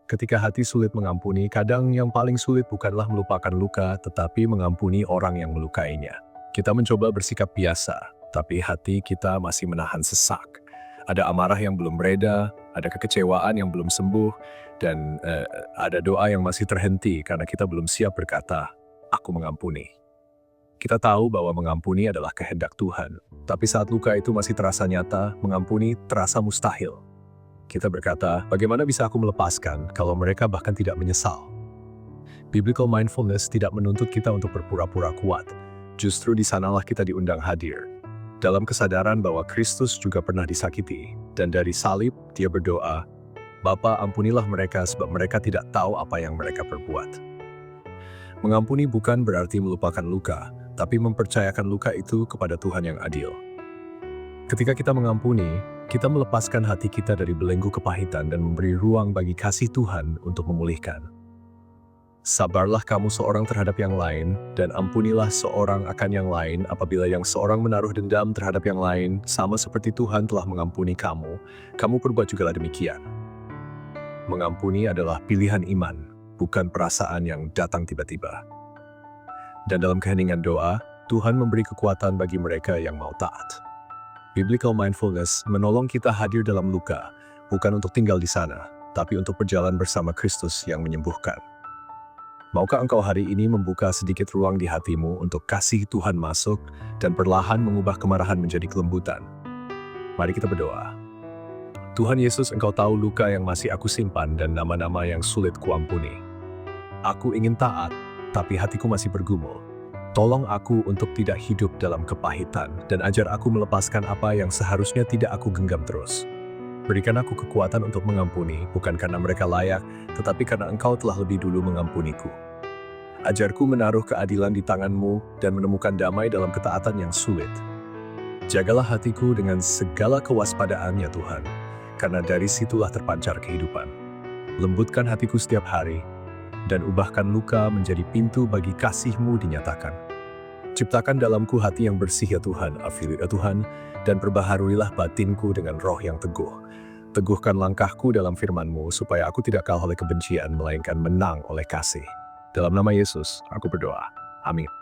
Ketika hati sulit mengampuni, kadang yang paling sulit bukanlah melupakan luka, tetapi mengampuni orang yang melukainya. Kita mencoba bersikap biasa, tapi hati kita masih menahan sesak. Ada amarah yang belum reda, ada kekecewaan yang belum sembuh, dan ada doa yang masih terhenti karena kita belum siap berkata, "Aku mengampuni." Kita tahu bahwa mengampuni adalah kehendak Tuhan, tapi saat luka itu masih terasa nyata, mengampuni terasa mustahil. Kita berkata, bagaimana bisa aku melepaskan kalau mereka bahkan tidak menyesal? Biblical mindfulness tidak menuntut kita untuk berpura-pura kuat. Justru di sanalah kita diundang hadir. Dalam kesadaran bahwa Kristus juga pernah disakiti, dan dari salib dia berdoa, Bapa, ampunilah mereka sebab mereka tidak tahu apa yang mereka perbuat. Mengampuni bukan berarti melupakan luka, tapi mempercayakan luka itu kepada Tuhan yang adil. Ketika kita mengampuni, kita melepaskan hati kita dari belenggu kepahitan dan memberi ruang bagi kasih Tuhan untuk memulihkan. Sabarlah kamu seorang terhadap yang lain, dan ampunilah seorang akan yang lain apabila yang seorang menaruh dendam terhadap yang lain, sama seperti Tuhan telah mengampuni kamu, kamu perbuat jugalah demikian. Mengampuni adalah pilihan iman, bukan perasaan yang datang tiba-tiba. Dan dalam keheningan doa, Tuhan memberi kekuatan bagi mereka yang mau taat. Biblical mindfulness menolong kita hadir dalam luka, bukan untuk tinggal di sana, tapi untuk berjalan bersama Kristus yang menyembuhkan. Maukah engkau hari ini membuka sedikit ruang di hatimu untuk kasih Tuhan masuk dan perlahan mengubah kemarahan menjadi kelembutan? Mari kita berdoa. Tuhan Yesus, Engkau tahu luka yang masih aku simpan dan nama-nama yang sulit kuampuni. Aku ingin taat, tapi hatiku masih bergumul. Tolong aku untuk tidak hidup dalam kepahitan dan ajar aku melepaskan apa yang seharusnya tidak aku genggam terus. Berikan aku kekuatan untuk mengampuni, bukan karena mereka layak, tetapi karena Engkau telah lebih dulu mengampuniku. Ajarku menaruh keadilan di tangan-Mu dan menemukan damai dalam ketaatan yang sulit. Jagalah hatiku dengan segala kewaspadaan ya Tuhan, karena dari situlah terpancar kehidupan. Lembutkan hatiku setiap hari, dan ubahkan luka menjadi pintu bagi kasih-Mu dinyatakan. Ciptakan dalamku hati yang bersih ya Tuhan, afili ya Tuhan, dan perbaharuilah batinku dengan roh yang teguh. Teguhkan langkahku dalam firman-Mu, supaya aku tidak kalah oleh kebencian, melainkan menang oleh kasih. Dalam nama Yesus, aku berdoa. Amin.